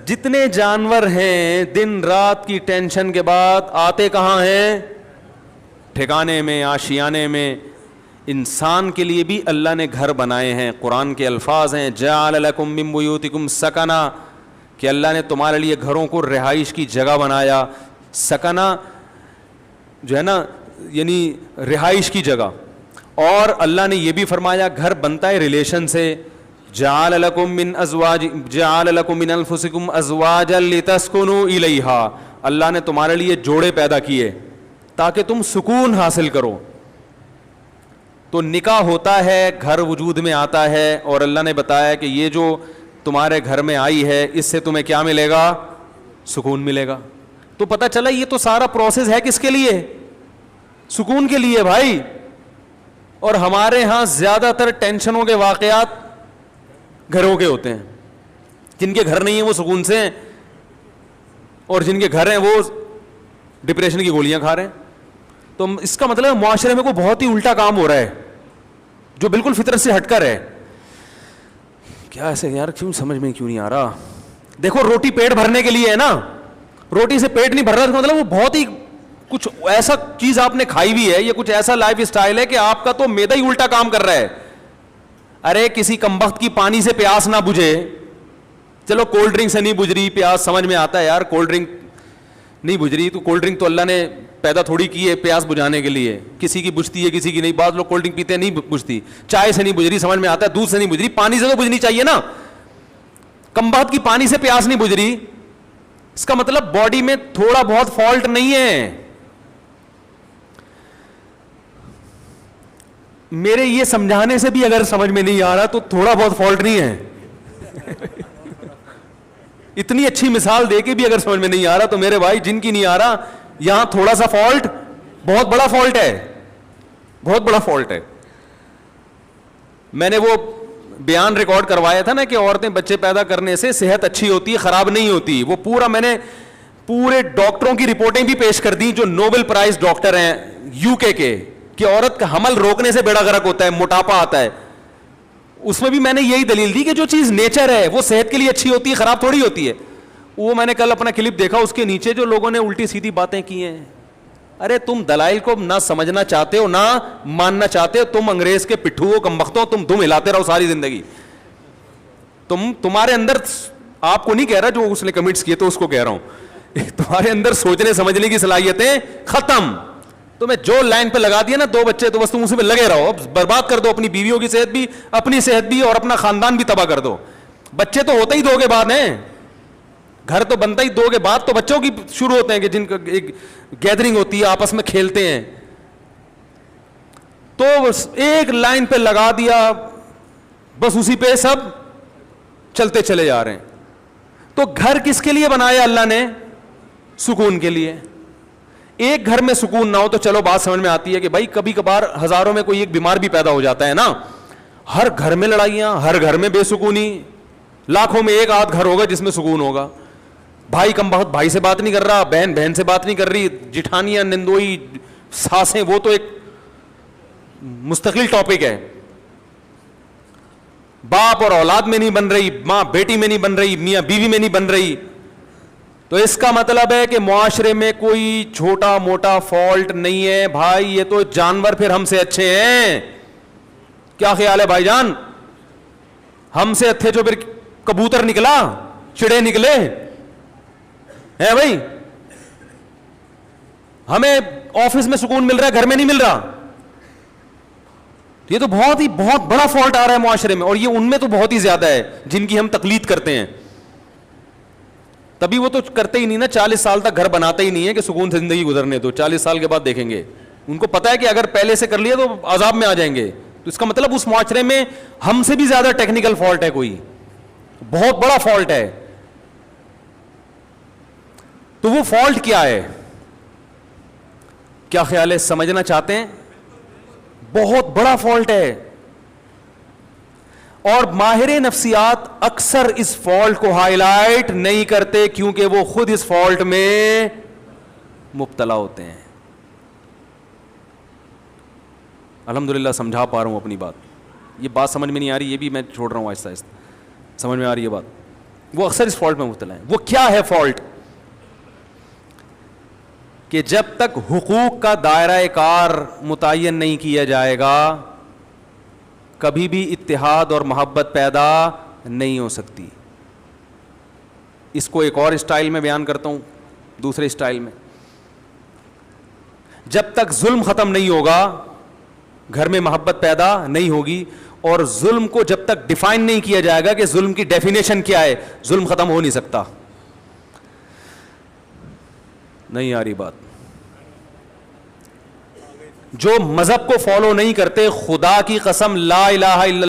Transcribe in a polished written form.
جتنے جانور ہیں دن رات کی ٹینشن کے بعد آتے کہاں ہیں؟ ٹھکانے میں, آشیانے میں. انسان کے لیے بھی اللہ نے گھر بنائے ہیں. قرآن کے الفاظ ہیں جعل لکم من بیوتکم سکنا, کہ اللہ نے تمہارے لیے گھروں کو رہائش کی جگہ بنایا. سکنا جو ہے نا یعنی رہائش کی جگہ. اور اللہ نے یہ بھی فرمایا گھر بنتا ہے ریلیشن سے. جعل لکم من انفسکم ازواجا لتسکنوا الیہا, اللہ نے تمہارے لیے جوڑے پیدا کیے تاکہ تم سکون حاصل کرو. تو نکاح ہوتا ہے, گھر وجود میں آتا ہے, اور اللہ نے بتایا کہ یہ جو تمہارے گھر میں آئی ہے اس سے تمہیں کیا ملے گا؟ سکون ملے گا. تو پتہ چلا یہ تو سارا پروسیس ہے کس کے لیے؟ سکون کے لیے بھائی. اور ہمارے ہاں زیادہ تر ٹینشنوں کے واقعات گھروں کے ہوتے ہیں. جن کے گھر نہیں ہیں وہ سکون سے ہیں, اور جن کے گھر ہیں وہ ڈپریشن کی گولیاں کھا رہے ہیں. تو اس کا مطلب معاشرے میں کوئی بہت ہی الٹا کام ہو رہا ہے جو بالکل فطرت سے ہٹ کر ہے. کیا ایسے یار کیوں سمجھ میں کیوں نہیں آ رہا؟ دیکھو روٹی پیٹ بھرنے کے لیے ہے نا, روٹی سے پیٹ نہیں بھر رہا, مطلب وہ بہت ہی کچھ ایسا چیز آپ نے کھائی بھی ہے, یہ کچھ ایسا لائف اسٹائل ہے کہ آپ کا تو میدا ہی الٹا کام کر رہا ہے. ارے کسی کمبخت کی پانی سے پیاس نہ بجھے, چلو کولڈ ڈرنک سے نہیں بجھ رہی پیاس, سمجھ میں آتا ہے یار کولڈ ڈرنک نہیں بجھ رہی, تو کولڈ ڈرنک تو اللہ نے پیدا تھوڑی کی ہے پیاس بجھانے کے لیے. کسی کی بجھتی ہے کسی کی نہیں. بعض لوگ کولڈ ڈرنک پیتے ہیں نہیں بجھتی. چائے سے نہیں بجھ رہی, سمجھ میں آتا ہے. دودھ سے نہیں بجھ رہی, پانی سے تو بجھنی چاہیے نا. کمبخت کی پانی سے پیاس نہیں بجھ رہی, اس کا مطلب باڈی میں تھوڑا بہت فالٹ نہیں ہے. میرے یہ سمجھانے سے بھی اگر سمجھ میں نہیں آ رہا تو تھوڑا بہت فالٹ نہیں ہے. اتنی اچھی مثال دے کے بھی اگر سمجھ میں نہیں آ رہا تو میرے بھائی جن کی نہیں آ رہا, یہاں تھوڑا سا فالٹ بہت بڑا فالٹ ہے, بہت بڑا فالٹ ہے. میں نے وہ بیان ریکارڈ کروایا تھا نا کہ عورتیں بچے پیدا کرنے سے صحت اچھی ہوتی ہے, خراب نہیں ہوتی. وہ پورا میں نے پورے ڈاکٹروں کی رپورٹیں بھی پیش کر دی جو نوبل پرائز ڈاکٹر ہیں یو کے, کہ عورت کا حمل روکنے سے بیڑا غرق ہوتا ہے, موٹاپا آتا ہے. اس میں بھی میں نے یہی دلیل دی کہ جو چیز نیچر ہے وہ صحت کے لیے اچھی ہوتی ہے, خراب تھوڑی ہوتی ہے. وہ میں نے کل اپنا کلپ دیکھا, اس کے نیچے جو لوگوں نے الٹی سیدھی باتیں کی ہیں. ارے تم دلائل کو نہ سمجھنا چاہتے ہو نہ ماننا چاہتے ہو, تم انگریز کے پٹھو ہو, کمبختو, تم دم ہلاتے رہو ساری زندگی. تمہارے اندر, آپ کو نہیں کہہ رہا جو اس نے کمنٹس کیے تو اس کو کہہ رہا ہوں, تمہارے اندر سوچنے سمجھنے کی صلاحیتیں ختم. تمہیں جو لائن پہ لگا دیا نا 2 بچے تو بس تم اسی پہ لگے رہو, برباد کر دو اپنی بیویوں کی صحت بھی, اپنی صحت بھی, اور اپنا خاندان بھی تباہ کر دو. بچے تو ہوتے ہی 2 کے بعد ہیں, گھر تو بنتا ہی 2 کے بعد, تو بچوں کی شروع ہوتے ہیں کہ جن کا ایک گیدرنگ ہوتی ہے, آپس میں کھیلتے ہیں. تو ایک لائن پہ لگا دیا, بس اسی پہ سب چلتے چلے جا رہے ہیں. تو گھر کس کے لیے بنایا اللہ نے؟ سکون کے لیے. ایک گھر میں سکون نہ ہو تو چلو بات سمجھ میں آتی ہے کہ بھائی کبھی کبھار ہزاروں میں کوئی ایک بیمار بھی پیدا ہو جاتا ہے نا. ہر گھر میں لڑائیاں, ہر گھر میں بے سکونی, لاکھوں میں ایک آدھ گھر ہوگا جس میں سکون ہوگا. بھائی کم بہت بھائی سے بات نہیں کر رہا, بہن بہن سے بات نہیں کر رہی, جٹھانیاں, نندوئی, ساسیں, وہ تو ایک مستقل ٹاپک ہے. باپ اور اولاد میں نہیں بن رہی, ماں بیٹی میں نہیں بن رہی, میاں بیوی میں نہیں بن رہی. تو اس کا مطلب ہے کہ معاشرے میں کوئی چھوٹا موٹا فالٹ نہیں ہے بھائی, یہ تو جانور پھر ہم سے اچھے ہیں. کیا خیال ہے بھائی جان؟ ہم سے اچھے جو پھر کبوتر نکلا, چڑے نکلے ہیں بھائی. ہمیں آفس میں سکون مل رہا ہے, گھر میں نہیں مل رہا. یہ تو بہت بڑا فالٹ آ رہا ہے معاشرے میں, اور یہ ان میں تو بہت ہی زیادہ ہے جن کی ہم تقلید کرتے ہیں. تبھی وہ تو کرتے ہی نہیں نا, 40 سال تک گھر بناتے ہی نہیں ہے کہ سکون سے زندگی گزرنے دو, 40 سال کے بعد دیکھیں گے. ان کو پتا ہے کہ اگر پہلے سے کر لیا تو عذاب میں آ جائیں گے. تو اس کا مطلب اس معاشرے میں ہم سے بھی زیادہ ٹیکنیکل فالٹ ہے, کوئی بہت بڑا فالٹ ہے. تو وہ فالٹ کیا ہے؟ کیا خیال ہے, سمجھنا چاہتے ہیں؟ بہت بڑا فالٹ ہے. اور ماہر نفسیات اکثر اس فالٹ کو ہائی لائٹ نہیں کرتے کیونکہ وہ خود اس فالٹ میں مبتلا ہوتے ہیں. الحمدللہ سمجھا پا رہا ہوں اپنی بات. یہ بات سمجھ میں نہیں آ رہی, یہ بھی میں چھوڑ رہا ہوں آہستہ آہستہ. سمجھ میں آ رہی ہے بات؟ وہ اکثر اس فالٹ میں مبتلا ہیں. وہ کیا ہے فالٹ؟ کہ جب تک حقوق کا دائرہ کار متعین نہیں کیا جائے گا کبھی بھی اتحاد اور محبت پیدا نہیں ہو سکتی. اس کو ایک اور اسٹائل میں بیان کرتا ہوں, دوسرے اسٹائل میں. جب تک ظلم ختم نہیں ہوگا گھر میں محبت پیدا نہیں ہوگی, اور ظلم کو جب تک ڈیفائن نہیں کیا جائے گا کہ ظلم کی ڈیفینیشن کیا ہے, ظلم ختم ہو نہیں سکتا. نہیں آ رہی بات؟ جو مذہب کو فالو نہیں کرتے, خدا کی قسم لا الہ الا